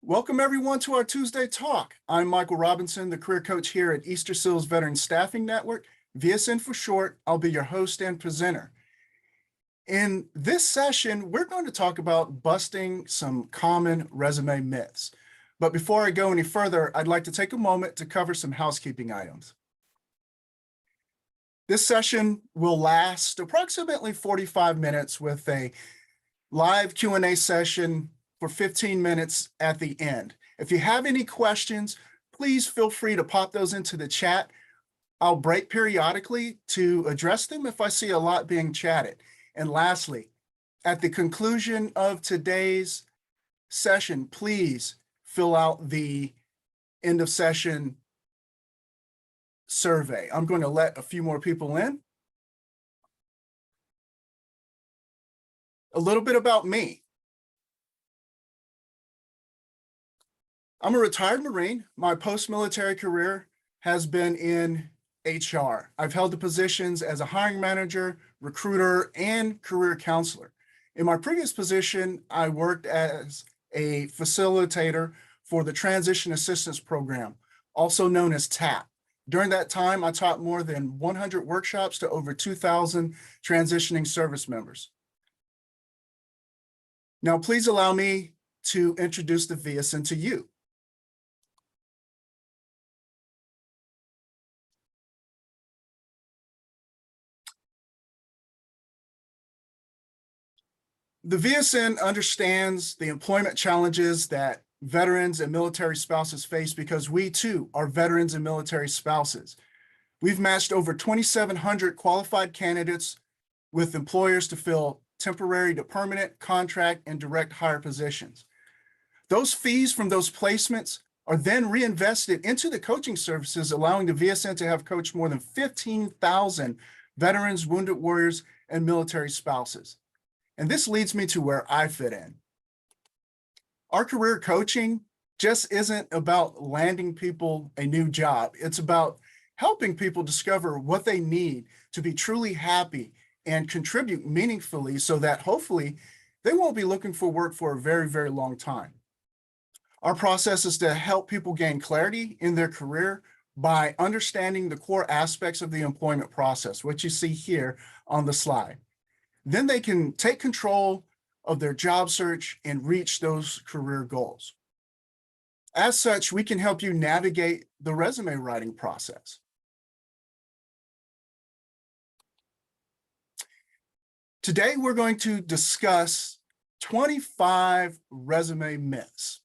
Welcome everyone to our Tuesday talk. I'm Michael Robinson, the career coach here at Easter Seals Veteran Staffing Network, VSN for short. I'll be your host and presenter. In this session, we're going to talk about busting some common resume myths. But before I go any further, I'd like to take a moment to cover some housekeeping items. This session will last approximately 45 minutes with a live Q&A session for 15 minutes at the end. If you have any questions, please feel free to pop those into the chat. I'll break periodically to address them if I see a lot being chatted. And lastly, at the conclusion of today's session, please fill out the end of session survey. I'm going to let a few more people in. A little bit about me. I'm a retired Marine. My post-military career has been in HR. I've held the positions as a hiring manager, recruiter, and career counselor. In my previous position, I worked as a facilitator for the Transition Assistance Program, also known as TAP. During that time, I taught more than 100 workshops to over 2,000 transitioning service members. Now, please allow me to introduce the VSN to you. The VSN understands the employment challenges that veterans and military spouses face because we too are veterans and military spouses. We've matched over 2,700 qualified candidates with employers to fill temporary to permanent, contract, and direct hire positions. Those fees from those placements are then reinvested into the coaching services, allowing the VSN to have coached more than 15,000 veterans, wounded warriors, and military spouses. And this leads me to where I fit in. Our career coaching just isn't about landing people a new job. It's about helping people discover what they need to be truly happy and contribute meaningfully so that hopefully they won't be looking for work for a very, very long time. Our process is to help people gain clarity in their career by understanding the core aspects of the employment process, which you see here on the slide. Then they can take control of their job search and reach those career goals. As such, we can help you navigate the resume writing process. Today, we're going to discuss 25 resume myths.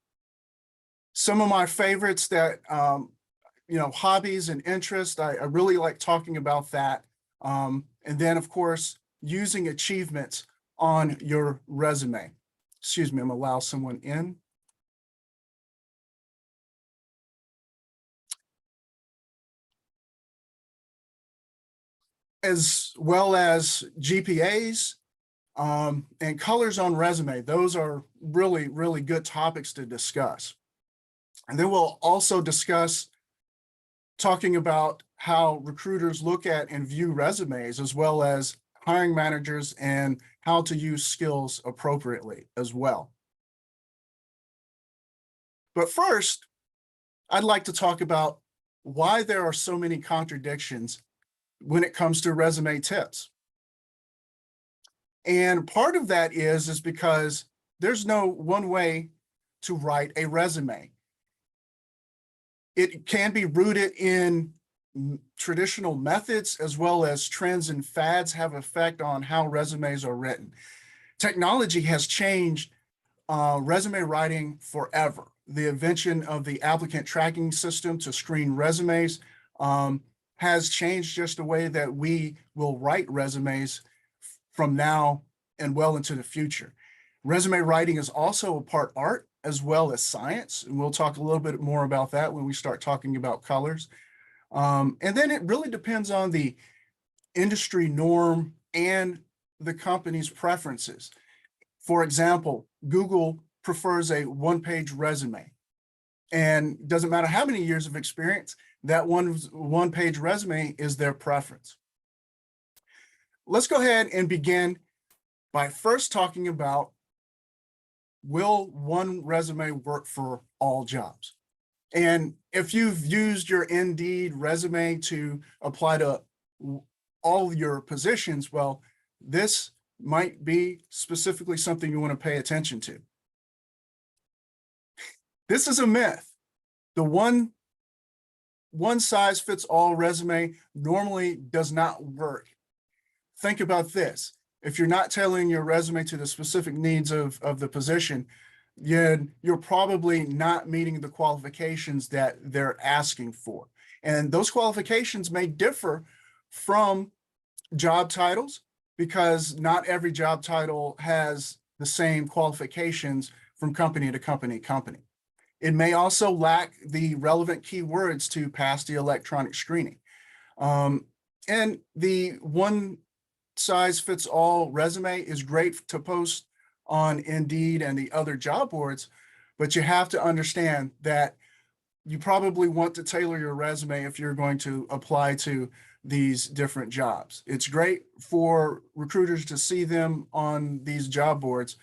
Some of my favorites that, hobbies and interest, I really like talking about that. And then, of course, using achievements on your resume. Excuse me, I'm gonna allow someone in. As well as GPAs and colors on resume. Those are really, really good topics to discuss. And then we'll also discuss talking about how recruiters look at and view resumes, as well as hiring managers and how to use skills appropriately as well. But first, I'd like to talk about why there are so many contradictions when it comes to resume tips. And part of that is because there's no one way to write a resume. It can be rooted in traditional methods as well as trends and fads have effect on how resumes are written. Technology has changed resume writing forever. The invention of the applicant tracking system to screen resumes has changed just the way that we will write resumes from now and well into the future. Resume writing is also a part art as well as science, and we'll talk a little bit more about that when we start talking about colors. And then it really depends on the industry norm and the company's preferences. For example, Google prefers a one-page resume, and it doesn't matter how many years of experience, that one-page resume is their preference. Let's go ahead and begin by first talking about will one resume work for all jobs? And if you've used your Indeed resume to apply to all your positions, well, this might be specifically something you want to pay attention to. This is a myth. The one size fits all resume normally does not work. Think about this. If you're not tailoring your resume to the specific needs of the position, you're probably not meeting the qualifications that they're asking for. And those qualifications may differ from job titles because not every job title has the same qualifications from company to company. It may also lack the relevant keywords to pass the electronic screening. And the one size fits all resume is great to post on Indeed and the other job boards, but you have to understand that you probably want to tailor your resume if you're going to apply to these different jobs. It's great for recruiters to see them on these job boards,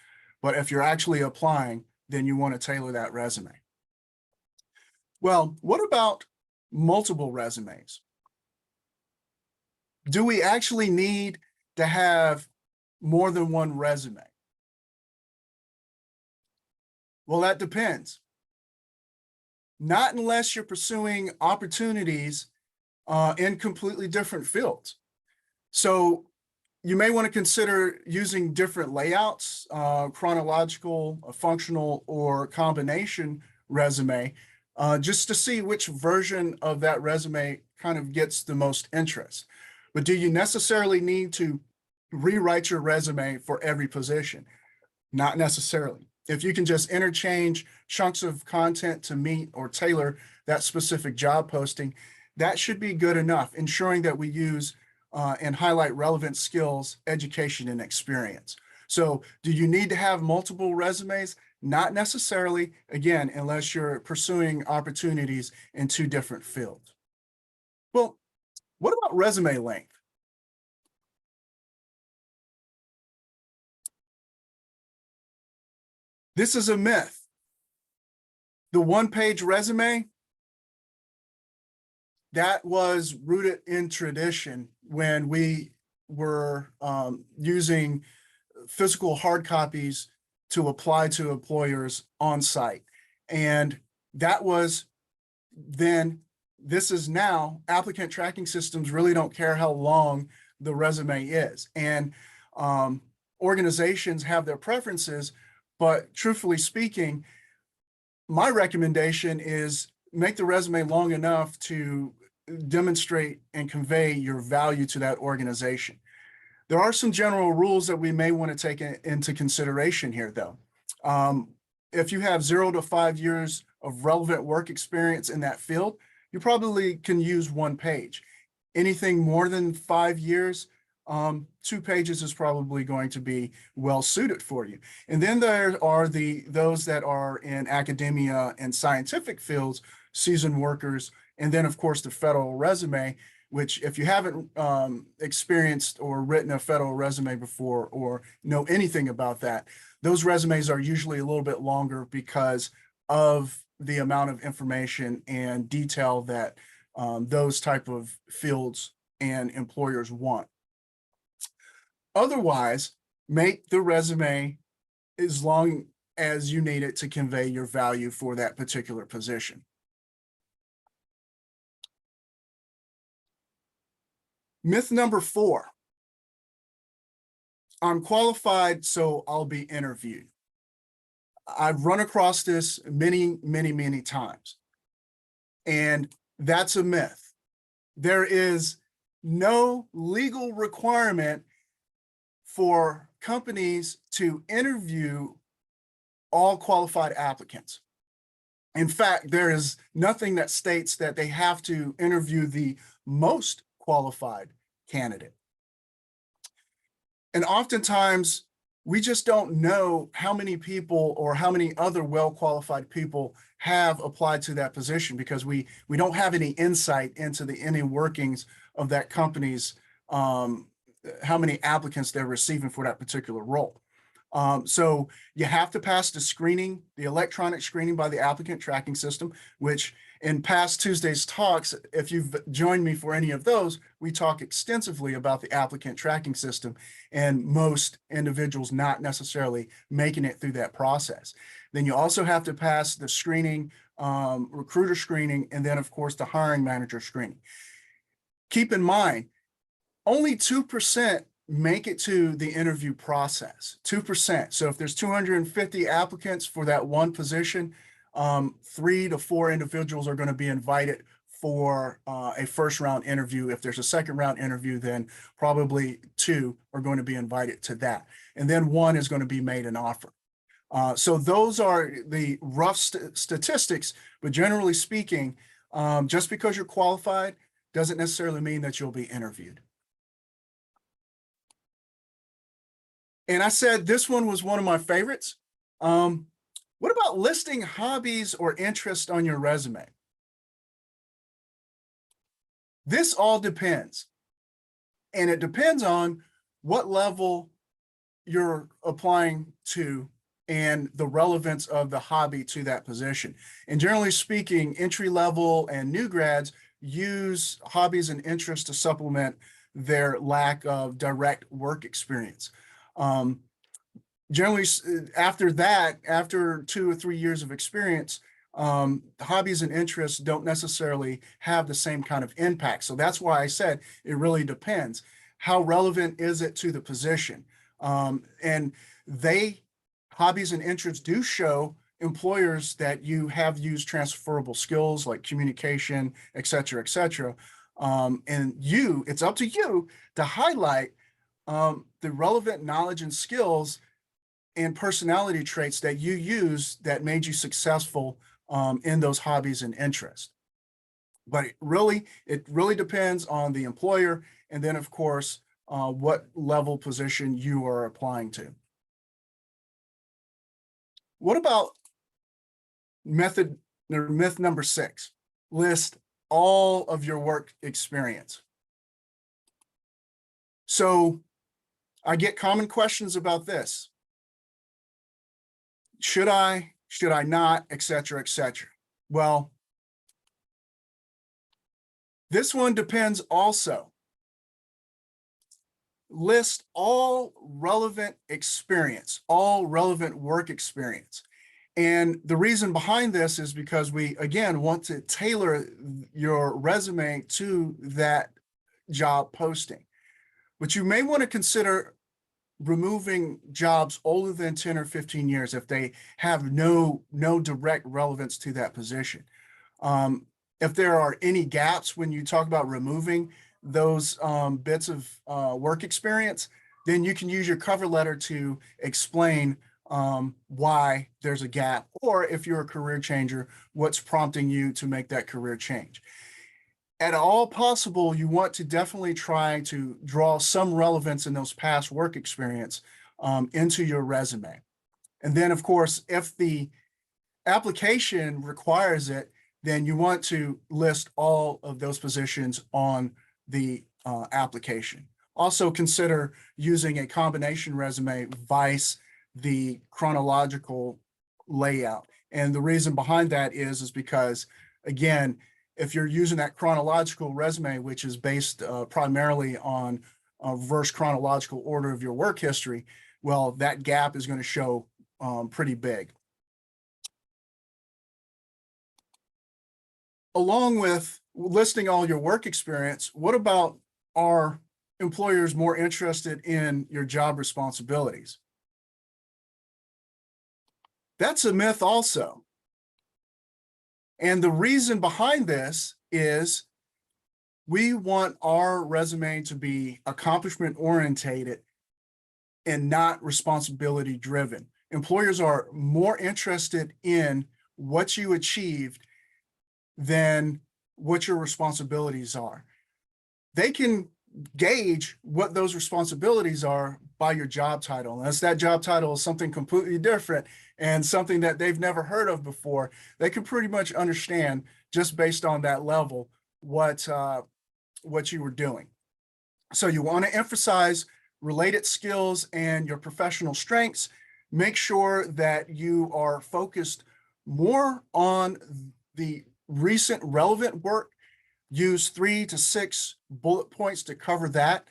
but if you're actually applying, then you want to tailor that resume. Well, what about multiple resumes? Do we actually need to have more than one resume? Well, that depends. Not unless you're pursuing opportunities in completely different fields. So you may want to consider using different layouts, chronological, functional, or combination resume, just to see which version of that resume kind of gets the most interest. But do you necessarily need to rewrite your resume for every position? Not necessarily. If you can just interchange chunks of content to meet or tailor that specific job posting, that should be good enough, ensuring that we use and highlight relevant skills, education, and experience. So do you need to have multiple resumes? Not necessarily, again, unless you're pursuing opportunities in two different fields. Well, what about resume length? This is a myth. The one-page resume, that was rooted in tradition when we were using physical hard copies to apply to employers on site. And that was then. This is now. Applicant tracking systems really don't care how long the resume is. And organizations have their preferences, but truthfully speaking, my recommendation is make the resume long enough to demonstrate and convey your value to that organization. There are some general rules that we may want to take into consideration here, though. If you have 0 to 5 years of relevant work experience in that field, you probably can use one page. Anything more than 5 years, 2 pages is probably going to be well suited for you. And then there are those that are in academia and scientific fields, seasoned workers, and then of course the federal resume, which if you haven't experienced or written a federal resume before or know anything about that, those resumes are usually a little bit longer because of the amount of information and detail that those type of fields and employers want. Otherwise, make the resume as long as you need it to convey your value for that particular position. Myth number 4. I'm qualified, so I'll be interviewed. I've run across this many times. And that's a myth. There is no legal requirement for companies to interview all qualified applicants. In fact, there is nothing that states that they have to interview the most qualified candidate. And oftentimes, we just don't know how many people or how many other well-qualified people have applied to that position because we don't have any insight into the inner workings of that company's how many applicants they're receiving for that particular role. So you have to pass the screening, the electronic screening by the applicant tracking system, which in past Tuesday's talks, if you've joined me for any of those, we talk extensively about the applicant tracking system and most individuals not necessarily making it through that process. Then you also have to pass the screening, recruiter screening, and then of course the hiring manager screening. Keep in mind, only 2% make it to the interview process, 2%. So if there's 250 applicants for that one position, 3 to 4 individuals are going to be invited for a first round interview. If there's a second round interview, then probably 2 are going to be invited to that. And then 1 is going to be made an offer. So those are the rough statistics, but generally speaking, just because you're qualified doesn't necessarily mean that you'll be interviewed. And I said this one was one of my favorites. What about listing hobbies or interests on your resume? This all depends. And it depends on what level you're applying to and the relevance of the hobby to that position. And generally speaking, entry level and new grads use hobbies and interests to supplement their lack of direct work experience. Generally, after that, after 2 or 3 years of experience, hobbies and interests don't necessarily have the same kind of impact. So that's why I said it really depends. How relevant is it to the position? And hobbies and interests do show employers that you have used transferable skills like communication, et cetera, et cetera. And it's up to you to highlight the relevant knowledge and skills and personality traits that you use that made you successful in those hobbies and interests. But it really depends on the employer, and then of course, what level position you are applying to. What about myth number 6? List all of your work experience. So I get common questions about this. Should I not, et cetera, et cetera. Well, this one depends also. List all relevant experience, all relevant work experience. And the reason behind this is because we, again, want to tailor your resume to that job posting. But you may want to consider removing jobs older than 10 or 15 years if they have no direct relevance to that position. If there are any gaps when you talk about removing those bits of work experience, then you can use your cover letter to explain why there's a gap, or if you're a career changer, what's prompting you to make that career change. At all possible, you want to definitely try to draw some relevance in those past work experience into your resume. And then, of course, if the application requires it, then you want to list all of those positions on the application. Also consider using a combination resume vice the chronological layout. And the reason behind that is because, again, if you're using that chronological resume, which is based primarily on reverse chronological order of your work history, well, that gap is going to show pretty big. Along with listing all your work experience, what about, are employers more interested in your job responsibilities? That's a myth also. And the reason behind this is we want our resume to be accomplishment orientated and not responsibility driven. Employers are more interested in what you achieved than what your responsibilities are. They can gauge what those responsibilities are by your job title. Unless that job title is something completely different and something that they've never heard of before, they can pretty much understand just based on that level what you were doing. So you want to emphasize related skills and your professional strengths. make sure that you are focused more on the recent relevant work. Use 3 to 6 bullet points to cover that,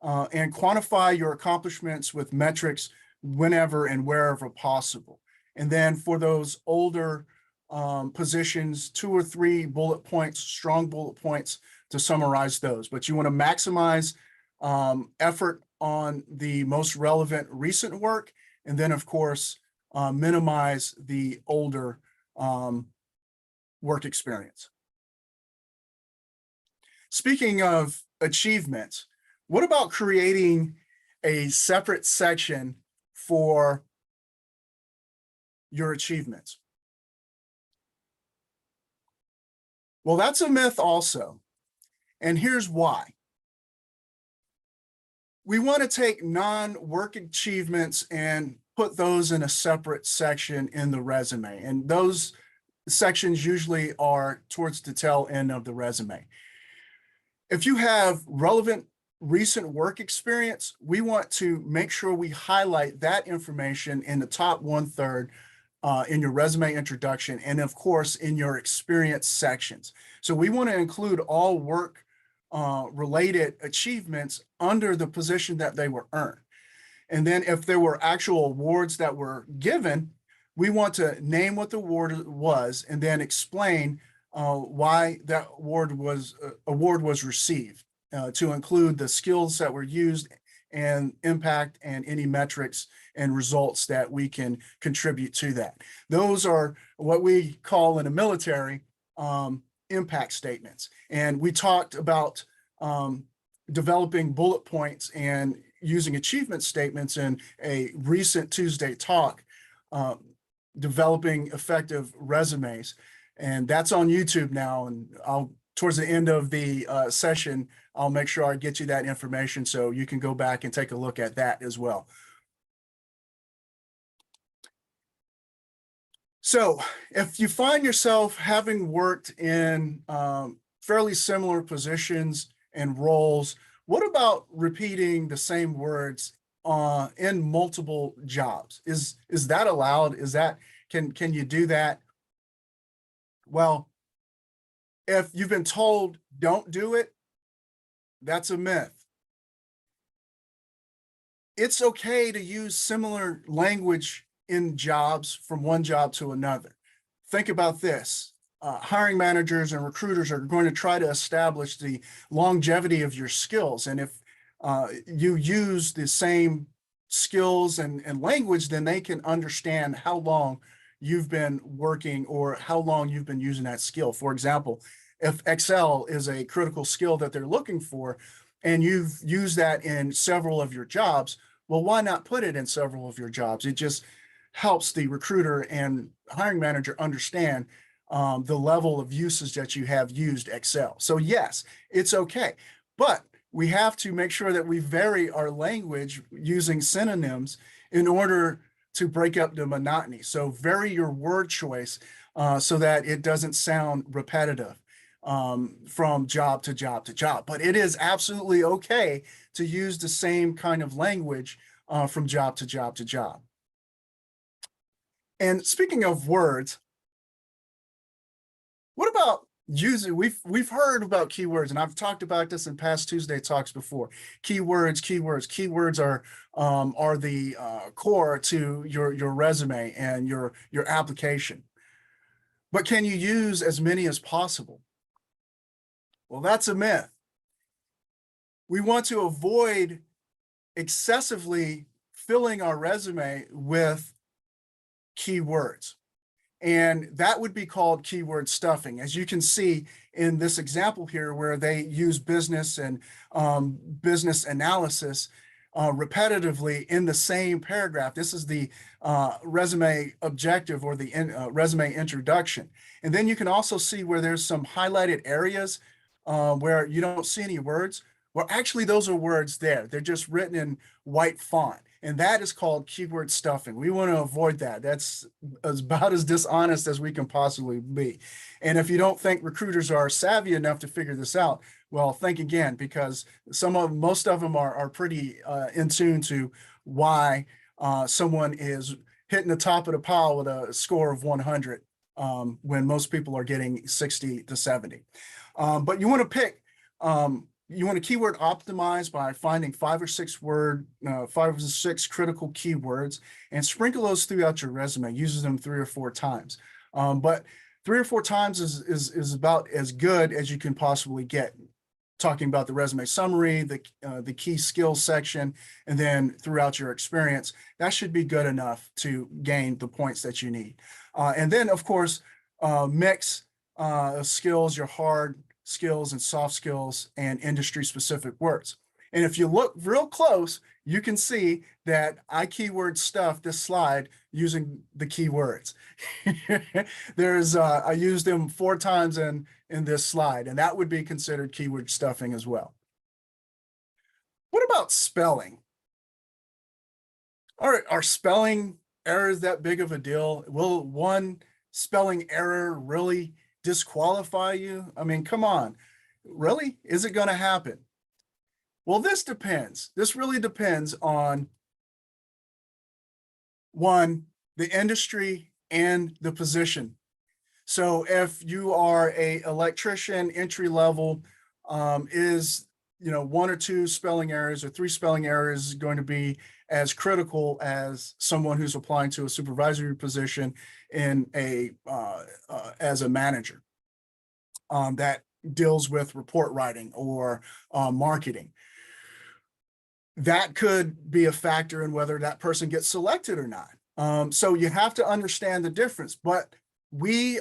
and quantify your accomplishments with metrics whenever and wherever possible. And then for those older positions, 2 or 3 bullet points, strong bullet points to summarize those. But you want to maximize effort on the most relevant recent work, and then of course minimize the older work experience. Speaking of achievements, what about creating a separate section for your achievements? Well, that's a myth also, and here's why. We want to take non-work achievements and put those in a separate section in the resume, and those sections usually are towards the tail end of the resume. If you have relevant recent work experience, we want to make sure we highlight that information in the top 1/3 in your resume introduction, and of course in your experience sections. So we want to include all work related achievements under the position that they were earned. And then if there were actual awards that were given, we want to name what the award was and then explain why that award was received, to include the skills that were used and impact and any metrics and results that we can contribute to that. Those are what we call in the military impact statements. And we talked about developing bullet points and using achievement statements in a recent Tuesday talk, developing effective resumes. And that's on YouTube now. And towards the end of the session, I'll make sure I get you that information so you can go back and take a look at that as well. So if you find yourself having worked in fairly similar positions and roles, what about repeating the same words in multiple jobs? Is that allowed? Can you do that? Well, if you've been told don't do it, that's a myth. It's okay to use similar language in jobs from one job to another. Think about this. Hiring managers and recruiters are going to try to establish the longevity of your skills. And if you use the same skills and language, then they can understand how long you've been working or how long you've been using that skill. For example, if Excel is a critical skill that they're looking for, and you've used that in several of your jobs, well, why not put it in several of your jobs? It just helps the recruiter and hiring manager understand the level of usage that you have used Excel. So yes, it's okay, but we have to make sure that we vary our language using synonyms in order to break up the monotony. So vary your word choice so that it doesn't sound repetitive from job to job to job. But it is absolutely okay to use the same kind of language from job to job to job. And speaking of words, what about using, we've heard about keywords, and I've talked about this in past Tuesday talks before. Keywords are the core to your resume and your application. But can you use as many as possible? Well, that's a myth. We want to avoid excessively filling our resume with keywords. And that would be called keyword stuffing. As you can see in this example here, where they use business and business analysis repetitively in the same paragraph. This is the resume objective or the resume introduction. And then you can also see where there's some highlighted areas where you don't see any words. Well, actually, those are words there. They're just written in white font. And that is called keyword stuffing. We want to avoid that. That's about as dishonest as we can possibly be. And if you don't think recruiters are savvy enough to figure this out, well, think again, because most of them are pretty in tune to why someone is hitting the top of the pile with a score of 100 when most people are getting 60 to 70. But you want to pick, you want to keyword optimize by finding 5 or 6 critical keywords and sprinkle those throughout your resume, using them 3 or 4 times. But 3 or 4 times is about as good as you can possibly get. Talking about the resume summary, the key skills section, and then throughout your experience, that should be good enough to gain the points that you need. And then, of course, mix skills, your hard skills and soft skills and industry specific words. And if you look real close, you can see that I keyword stuff this slide using the keywords. I used them 4 times in this slide, and that would be considered keyword stuffing as well. What about spelling? Are spelling errors that big of a deal? Will one spelling error really disqualify you? I mean, come on, really? Is it going to happen? Well, this depends. This really depends on, one, the industry and the position. So if you are a electrician, entry level, is 1 or 2 spelling errors or 3 spelling errors going to be as critical as someone who's applying to a supervisory position in as a manager that deals with report writing or marketing? That could be a factor in whether that person gets selected or not. So you have to understand the difference, but we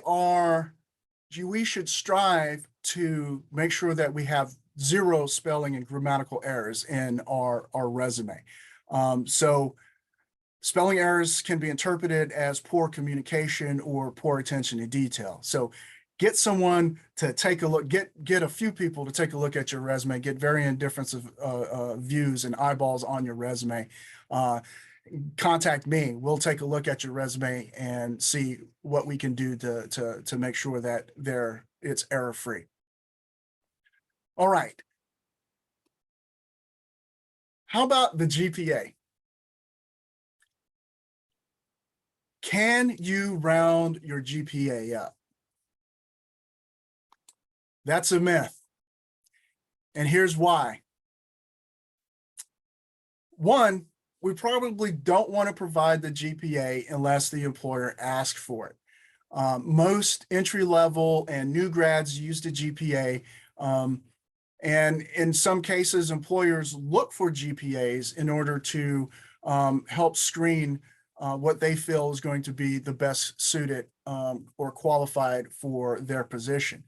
should strive to make sure that we have 0 spelling and grammatical errors in our resume. So spelling errors can be interpreted as poor communication or poor attention to detail. So get someone to take a look, get a few people to take a look at your resume, get varying difference of views and eyeballs on your resume. Contact me. We'll take a look at your resume and see what we can do to make sure that it's error free. All right. How about the GPA? Can you round your GPA up? That's a myth. And here's why. One, we probably don't want to provide the GPA unless the employer asks for it. Most entry level and new grads use the GPA. And in some cases, employers look for GPAs in order to help screen what they feel is going to be the best suited or qualified for their position.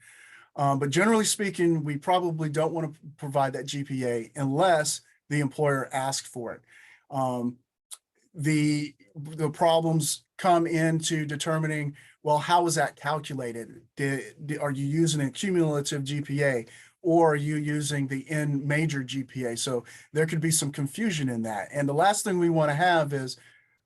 But generally speaking, we probably don't want to provide that GPA unless the employer asks for it. The problems come into determining, well, how is that calculated? Are you using a cumulative GPA, or are you using the N major GPA? So there could be some confusion in that. And the last thing we want to have is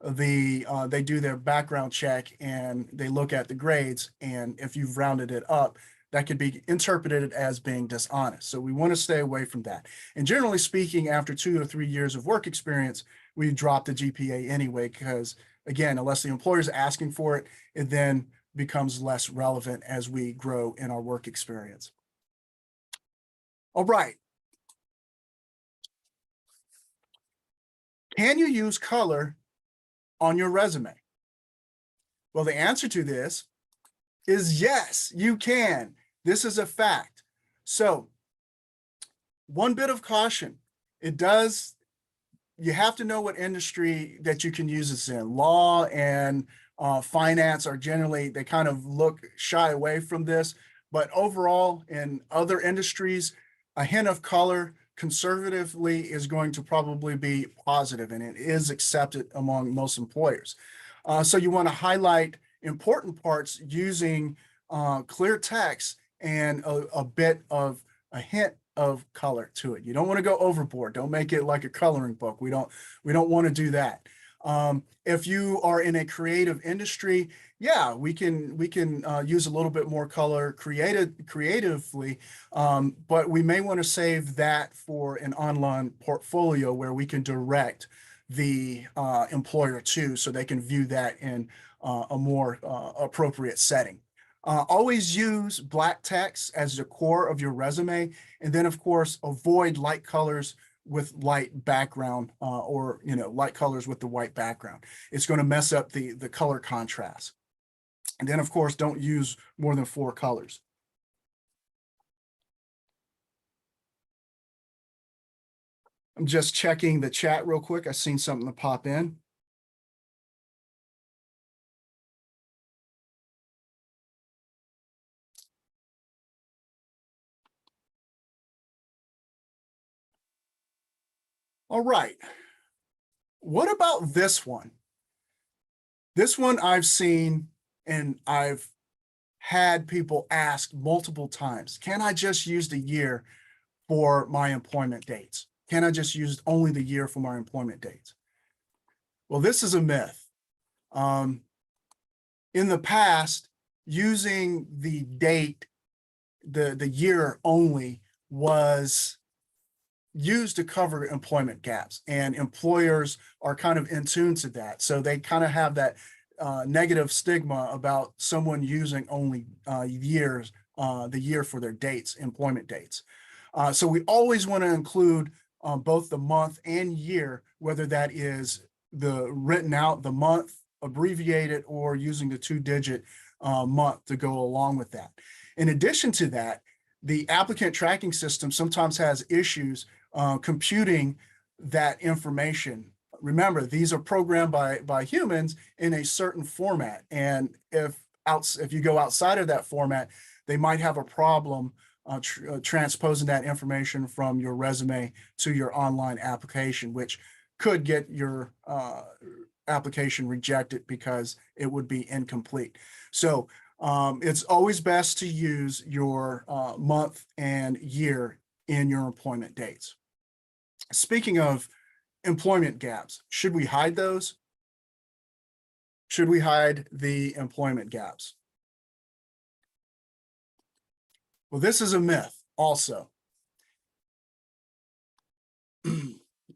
they do their background check and they look at the grades, and if you've rounded it up, that could be interpreted as being dishonest. So we want to stay away from that. And generally speaking, after 2 or 3 years of work experience, we drop the GPA anyway, because again, unless the employer is asking for it, it then becomes less relevant as we grow in our work experience. All right. Can you use color on your resume? Well, the answer to this is yes, you can. This is a fact. So one bit of caution, you have to know what industry that you can use this in. Law and finance are generally, they kind of shy away from this, but overall in other industries, a hint of color conservatively is going to probably be positive, and it is accepted among most employers. So you want to highlight important parts using clear text and a hint of color to it. You don't want to go overboard. Don't make it like a coloring book. We don't want to do that. If you are in a creative industry, yeah, we can use a little bit more color creatively, but we may want to save that for an online portfolio where we can direct the employer too, so they can view that in a more appropriate setting. Always use black text as the core of your resume, and then of course avoid light colors with light background, or light colors with the white background. It's going to mess up the color contrast. And then of course don't use more than 4 colors. I'm just checking the chat real quick. I seen something to pop in. All right. What about this one? This one I've seen, and I've had people ask multiple times, can I just use the year for my employment dates? Can I just use only the year for my employment dates? Well, this is a myth. In the past, using the date, the year only, was used to cover employment gaps, and employers are kind of in tune to that. So they kind of have that negative stigma about someone using only years, the year for their dates, employment dates. So we always want to include both the month and year, whether that is the written out, the month, abbreviated, or using the 2-digit month to go along with that. In addition to that, the applicant tracking system sometimes has issues computing that information. Remember, these are programmed by humans in a certain format, and if you go outside of that format, they might have a problem transposing that information from your resume to your online application, which could get your application rejected because it would be incomplete. So it's always best to use your month and year in your employment dates. Speaking of employment gaps, should we hide those? Should we hide the employment gaps? Well, this is a myth also.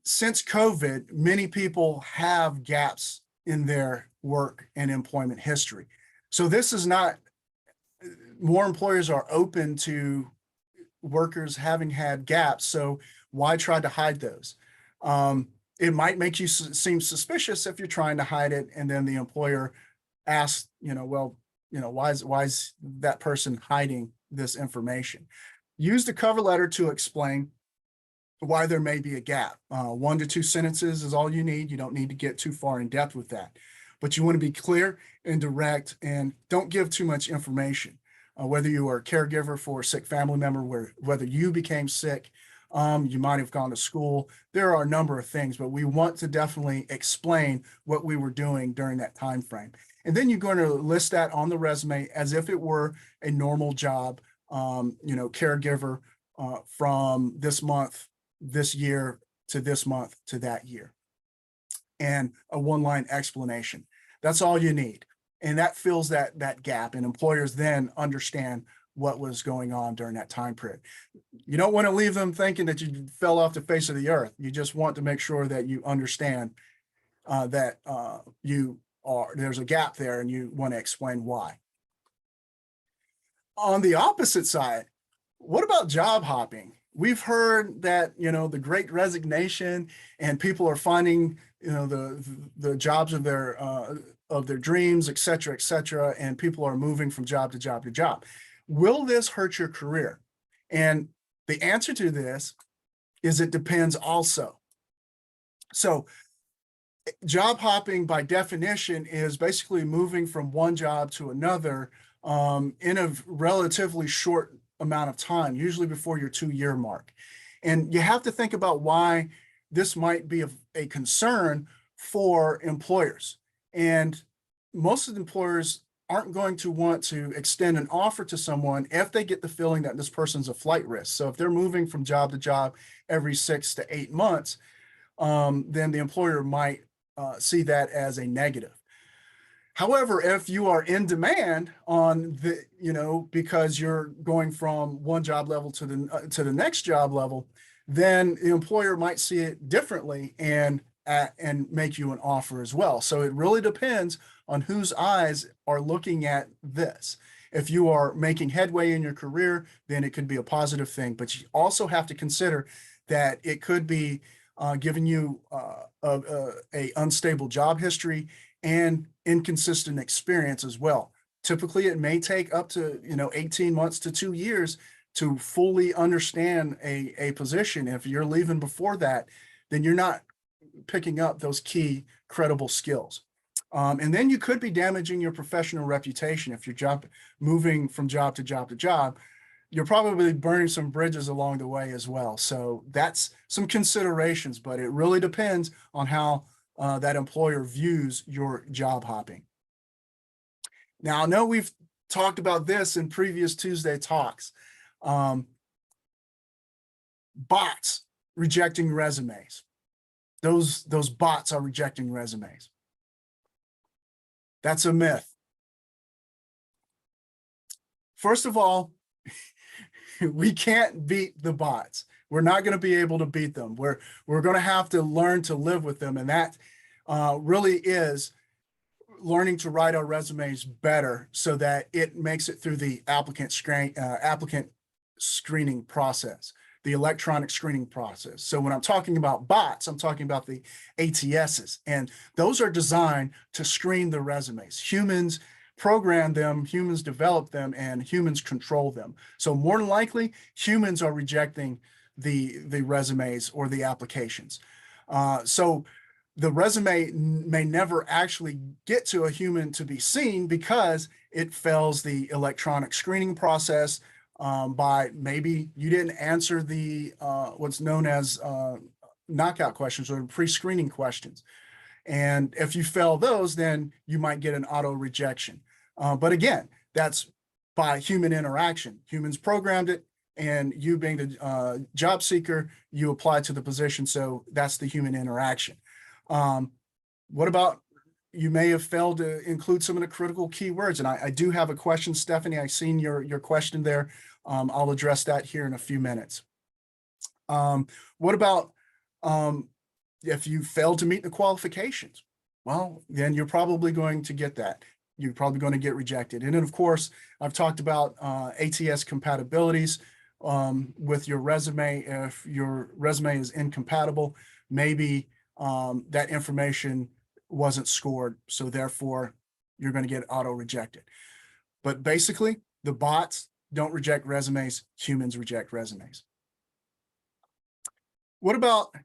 Since COVID, many people have gaps in their work and employment history. So this is not, more employers are open to workers having had gaps, so why try to hide those? It might make you seem suspicious if you're trying to hide it, and then the employer asks, well, why is that person hiding this information? Use the cover letter to explain why there may be a gap. 1 to 2 sentences is all you need. You don't need to get too far in depth with that, but you want to be clear and direct, and don't give too much information. Whether you are a caregiver for a sick family member, whether you became sick, you might have gone to school. There are a number of things, but we want to definitely explain what we were doing during that time frame. And then you're going to list that on the resume as if it were a normal job, caregiver from this month, this year, to this month, to that year. And a 1-line explanation. That's all you need. And that fills that gap, and employers then understand what was going on during that time period. You don't want to leave them thinking that you fell off the face of the earth. You just want to make sure that you understand that there's a gap there, and you want to explain why. On the opposite side, what about job hopping? We've heard that, the Great Resignation, and people are finding, the jobs of their dreams, et cetera, and people are moving from job to job to job. Will this hurt your career? And the answer to this is it depends also. So job hopping, by definition, is basically moving from one job to another in a relatively short amount of time, usually before your 2-year mark. And you have to think about why this might be a concern for employers. And most of the employers aren't going to want to extend an offer to someone if they get the feeling that this person's a flight risk. So if they're moving from job to job every 6 to 8 months, then the employer might see that as a negative. However, if you are in demand on because you're going from one job level to the next job level, then the employer might see it differently and and make you an offer as well. So it really depends on whose eyes are looking at this. If you are making headway in your career, then it could be a positive thing, but you also have to consider that it could be giving you a unstable job history and inconsistent experience as well. Typically, it may take up to 18 months to 2 years to fully understand a position. If you're leaving before that, then you're not picking up those key credible skills. And then you could be damaging your professional reputation if you're moving from job to job to job. You're probably burning some bridges along the way as well. So that's some considerations, but it really depends on how that employer views your job hopping. Now, I know we've talked about this in previous Tuesday talks. Bots rejecting resumes. Those bots are rejecting resumes. That's a myth. First of all, we can't beat the bots. We're not going to be able to beat them. We're going to have to learn to live with them. And that really is learning to write our resumes better so that it makes it through the applicant screening process, the electronic screening process. So when I'm talking about bots, I'm talking about the ATSs, and those are designed to screen the resumes. Humans program them, humans develop them, and humans control them. So more than likely, humans are rejecting the resumes or the applications. So the resume may never actually get to a human to be seen because it fails the electronic screening process by maybe you didn't answer the what's known as knockout questions or pre-screening questions. And if you fail those, then you might get an auto rejection. But again, that's by human interaction. Humans programmed it, and you being the job seeker, you apply to the position. So that's the human interaction. What about you may have failed to include some of the critical keywords? And I do have a question, Stephanie. I've seen your question there. I'll address that here in a few minutes. What about if you failed to meet the qualifications? Well, then you're probably going to get that. You're probably going to get rejected. And then, of course, I've talked about ATS compatibilities with your resume. If your resume is incompatible, maybe that information wasn't scored, so therefore you're going to get auto rejected. But basically, the bots don't reject resumes, humans reject resumes. What about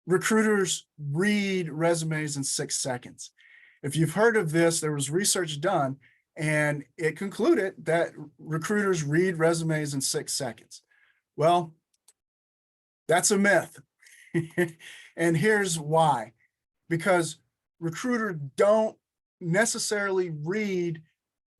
recruiters read resumes in 6 seconds? If you've heard of this, there was research done and it concluded that recruiters read resumes in 6 seconds. Well, that's a myth. And here's why. Because recruiters don't necessarily read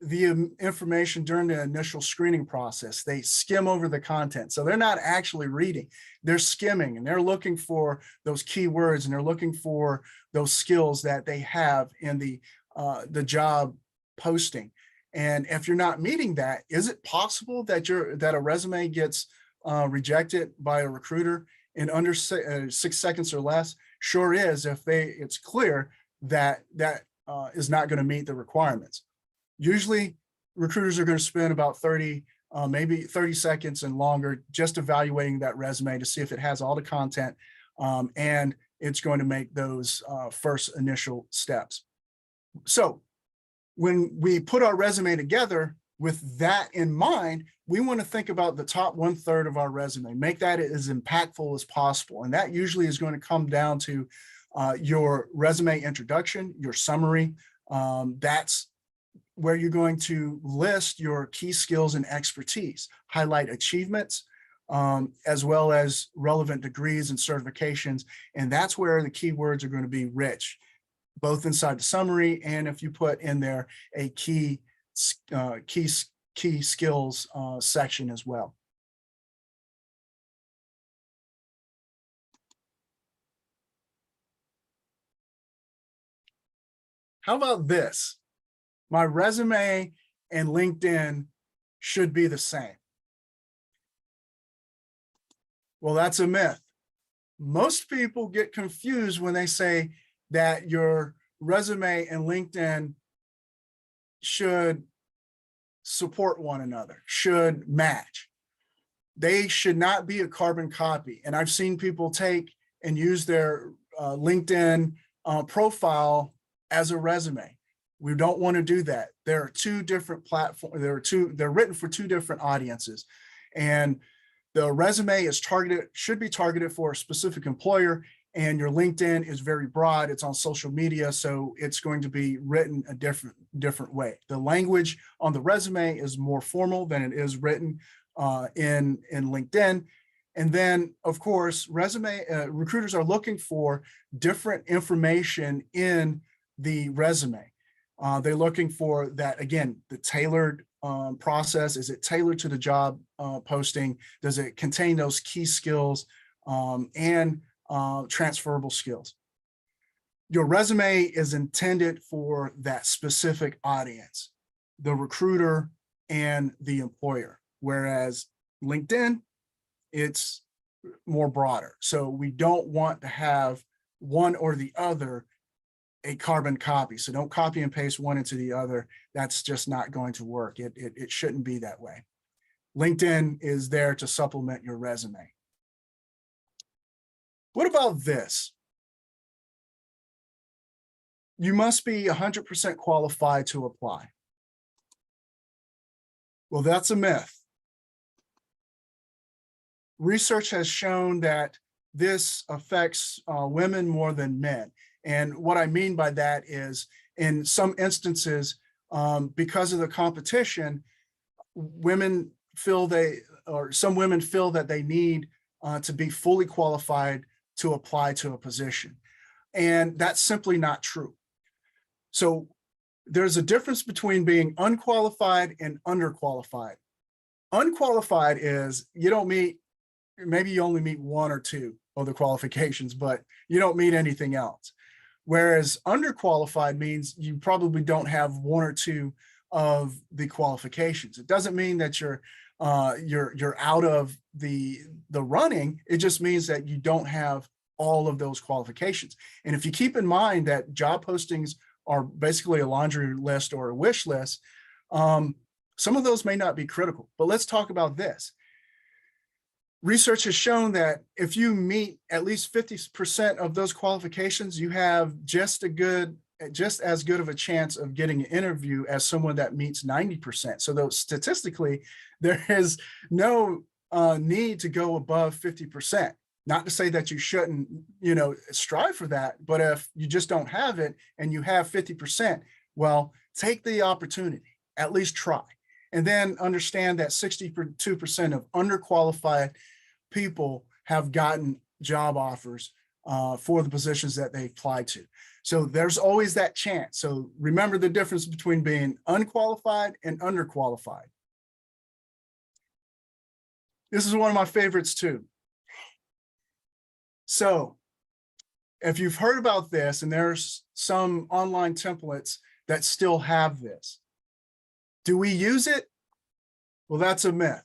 the information during the initial screening process. They skim over the content. So they're not actually reading. They're skimming, and they're looking for those keywords, and they're looking for those skills that they have in the job posting. And if you're not meeting that, is it possible that a resume gets rejected by a recruiter in under 6 seconds or less? Sure is, if it's clear that is not going to meet the requirements. Usually recruiters are going to spend about 30, maybe 30 seconds and longer just evaluating that resume to see if it has all the content, and it's going to make those first initial steps. So when we put our resume together with that in mind, we want to think about the top 1/3 of our resume, make that as impactful as possible. And that usually is going to come down to your resume introduction, your summary. That's where you're going to list your key skills and expertise, highlight achievements, as well as relevant degrees and certifications. And that's where the keywords are going to be rich, both inside the summary and if you put in there a key skills section as well. How about this? My resume and LinkedIn should be the same. Well, that's a myth. Most people get confused when they say that your resume and LinkedIn should support one another, should match. They should not be a carbon copy. And I've seen people take and use their LinkedIn profile as a resume. We don't want to do that. There are two different platforms. They're written for two different audiences. And the resume is targeted, should be targeted for a specific employer, and your LinkedIn is very broad. It's on social media, so it's going to be written a different way. The language on the resume is more formal than it is written in LinkedIn. And then, of course, recruiters are looking for different information in the resume. They're looking for that, again, the tailored process. Is it tailored to the job posting? Does it contain those key skills and transferable skills? Your resume is intended for that specific audience, the recruiter and the employer, whereas LinkedIn, it's more broader. So we don't want to have one or the other a carbon copy. So don't copy and paste one into the other. That's just not going to work. It shouldn't be that way. LinkedIn is there to supplement your resume. What about this? You must be 100% qualified to apply. Well, that's a myth. Research has shown that this affects women more than men. And what I mean by that is, in some instances, because of the competition, some women feel that they need to be fully qualified to apply to a position. And that's simply not true. So there's a difference between being unqualified and underqualified. Unqualified is maybe you only meet one or two of the qualifications, but you don't meet anything else. Whereas underqualified means you probably don't have one or two of the qualifications. It doesn't mean that you're out of the running. It just means that you don't have all of those qualifications. And if you keep in mind that job postings are basically a laundry list or a wish list, some of those may not be critical. But let's talk about this. Research has shown that if you meet at least 50% of those qualifications, you have just as good of a chance of getting an interview as someone that meets 90%. So though statistically, there is no need to go above 50%. Not to say that you shouldn't, strive for that, but if you just don't have it and you have 50%, well, take the opportunity, at least try. And then understand that 62% of underqualified people have gotten job offers for the positions that they applied to. So there's always that chance. So remember the difference between being unqualified and underqualified. This is one of my favorites too. So if you've heard about this, and there's some online templates that still have this, do we use it? Well, that's a myth.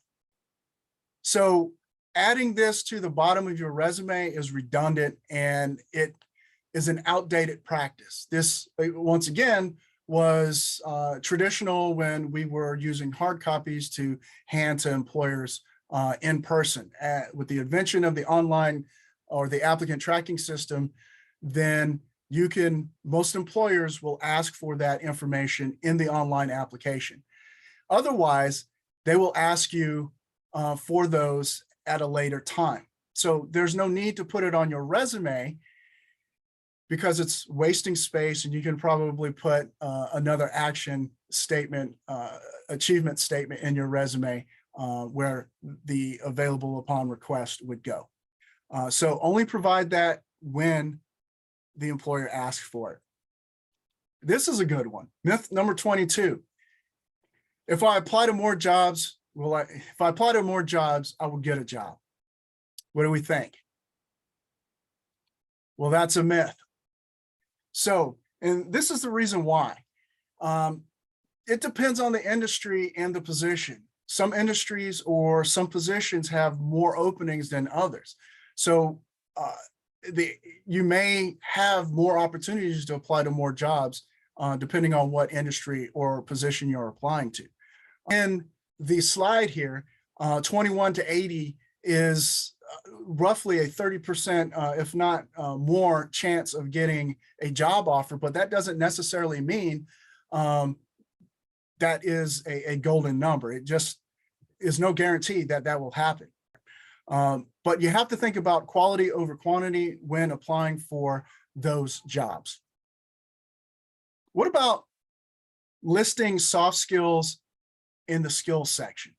So adding this to the bottom of your resume is redundant, and it is an outdated practice. This, once again, was traditional when we were using hard copies to hand to employers in person. With the invention of the online or the applicant tracking system, then most employers will ask for that information in the online application. Otherwise, they will ask you for those at a later time. So there's no need to put it on your resume because it's wasting space, and you can probably put another action statement, achievement statement in your resume where the available upon request would go. So only provide that when the employer asks for it. This is a good one. Myth number 22. If I apply to more jobs, if I apply to more jobs, I will get a job. What do we think? Well, that's a myth. So, and this is the reason why. It depends on the industry and the position. Some industries or some positions have more openings than others. So you may have more opportunities to apply to more jobs, depending on what industry or position you're applying to. In the slide here, 21 to 80 is roughly a 30%, if not more, chance of getting a job offer, but that doesn't necessarily mean that is a golden number. It just is no guarantee that that will happen. But you have to think about quality over quantity when applying for those jobs. What about listing soft skills in the skills section?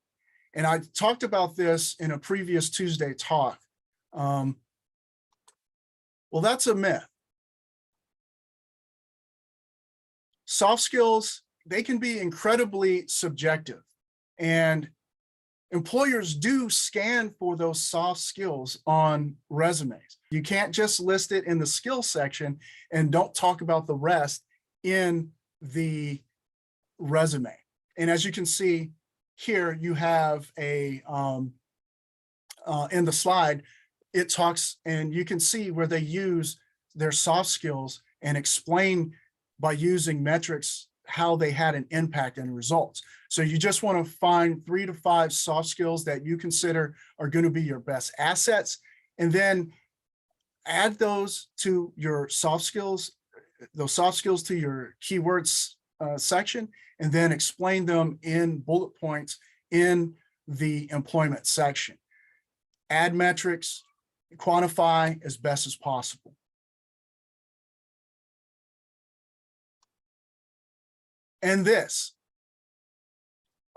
And I talked about this in a previous Tuesday talk. Well, that's a myth. Soft skills, they can be incredibly subjective, and employers do scan for those soft skills on resumes. You can't just list it in the skills section and don't talk about the rest in the resume. And as you can see here, you have a, in the slide, it talks, and you can see where they use their soft skills and explain by using metrics how they had an impact and results. So you just want to find 3 to 5 soft skills that you consider are going to be your best assets, and then add those to your soft skills, those soft skills to your keywords section, and then explain them in bullet points in the employment section. Add metrics, quantify as best as possible. And this,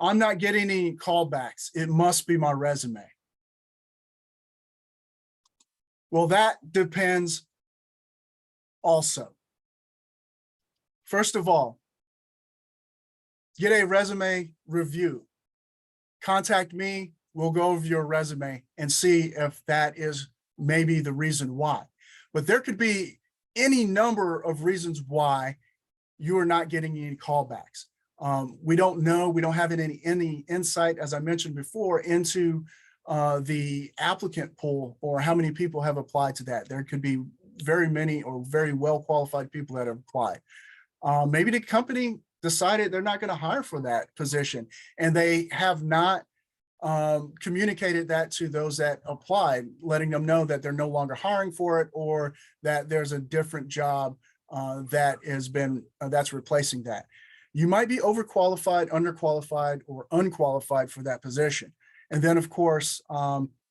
I'm not getting any callbacks. It must be my resume. Well, that depends also. First of all, get a resume review. Contact me, we'll go over your resume and see if that is maybe the reason why. But there could be any number of reasons why you are not getting any callbacks. We don't know, we don't have any insight, as I mentioned before, into the applicant pool or how many people have applied to that. There could be very many or very well qualified people that have applied. Maybe the company decided they're not going to hire for that position, and they have not communicated that to those that applied, letting them know that they're no longer hiring for it, or that there's a different job that has been that's replacing that. You might be overqualified, underqualified, or unqualified for that position. And then, of course,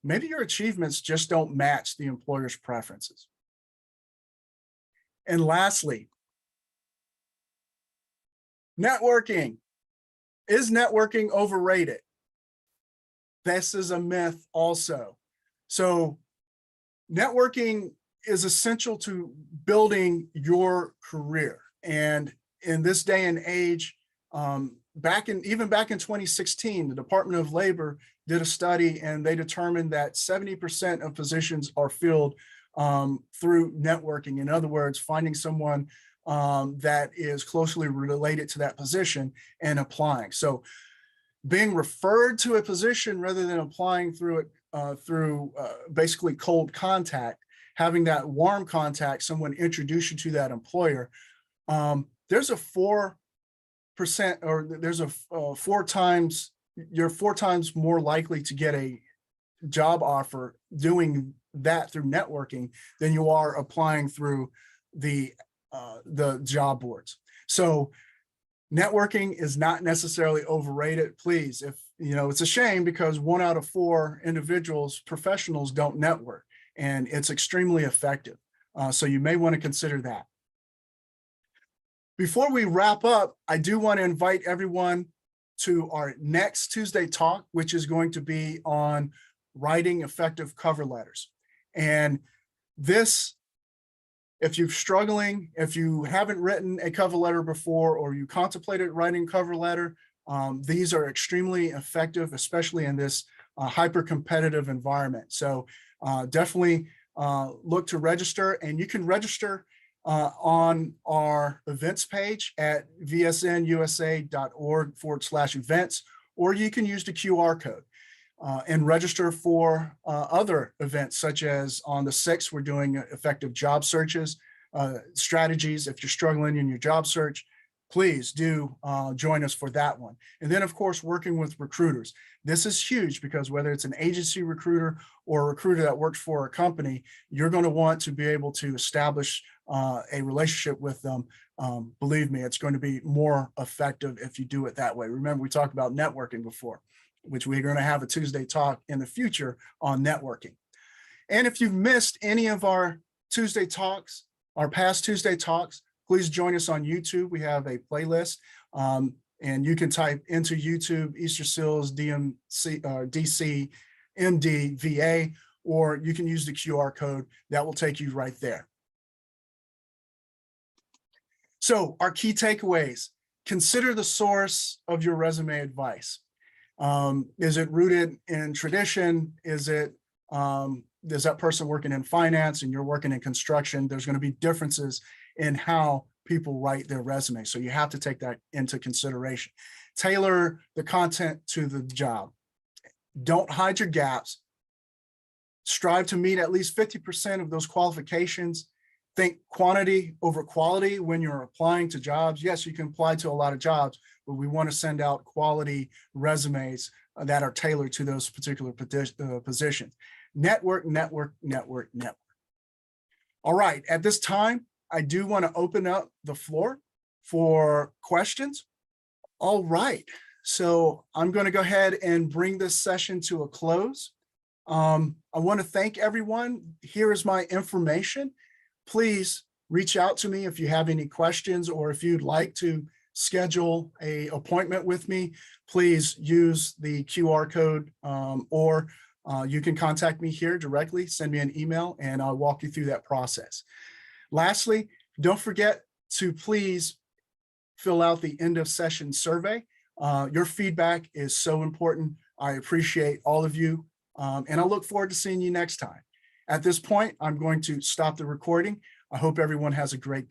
maybe your achievements just don't match the employer's preferences. And lastly, networking. Is networking overrated? This is a myth also. So networking is essential to building your career. And in this day and age, even back in 2016, the Department of Labor did a study, and they determined that 70% of positions are filled through networking. In other words, finding someone that is closely related to that position and applying. So being referred to a position rather than applying through it through basically cold contact, having that warm contact, someone introduce you to that employer, there's a 4%, or there's a you're 4 times more likely to get a job offer doing that through networking than you are applying through the job boards. So networking is not necessarily overrated. Please, if it's a shame, because 1 out of 4 individuals, professionals, don't network, and it's extremely effective. So you may want to consider that. Before we wrap up, I do want to invite everyone to our next Tuesday talk, which is going to be on writing effective cover letters. And this, if you're struggling, if you haven't written a cover letter before, or you contemplated writing a cover letter, these are extremely effective, especially in this hyper-competitive environment. So definitely look to register, and you can register on our events page at vsnusa.org/events, or you can use the QR code. and register for other events, such as on the 6th, we're doing effective job searches, strategies. If you're struggling in your job search, please do join us for that one. And then, of course, working with recruiters. This is huge because whether it's an agency recruiter or a recruiter that works for a company, you're going to want to be able to establish a relationship with them. Believe me, it's going to be more effective if you do it that way. Remember, we talked about networking before, which we're going to have a Tuesday talk in the future on networking. And if you've missed any of our Tuesday talks, our past Tuesday talks, please join us on YouTube. We have a playlist, and you can type into YouTube Easter Seals DMC, DC MD VA, or you can use the QR code that will take you right there. So our key takeaways: consider the source of your resume advice. Is it rooted in tradition? Is that person working in finance and you're working in construction? There's going to be differences in how people write their resume. So you have to take that into consideration. Tailor the content to the job. Don't hide your gaps. Strive to meet at least 50% of those qualifications. Think quantity over quality when you're applying to jobs. Yes, you can apply to a lot of jobs, but we want to send out quality resumes that are tailored to those particular positions. Network, network, network, network. All right, at this time, I do want to open up the floor for questions. All right, so I'm going to go ahead and bring this session to a close. I want to thank everyone. Here is my information. Please reach out to me if you have any questions, or if you'd like to schedule an appointment with me, please use the QR code, or you can contact me here directly, send me an email, and I'll walk you through that process. Lastly, don't forget to please fill out the end of session survey. Your feedback is so important. I appreciate all of you, and I look forward to seeing you next time. At this point, I'm going to stop the recording. I hope everyone has a great day.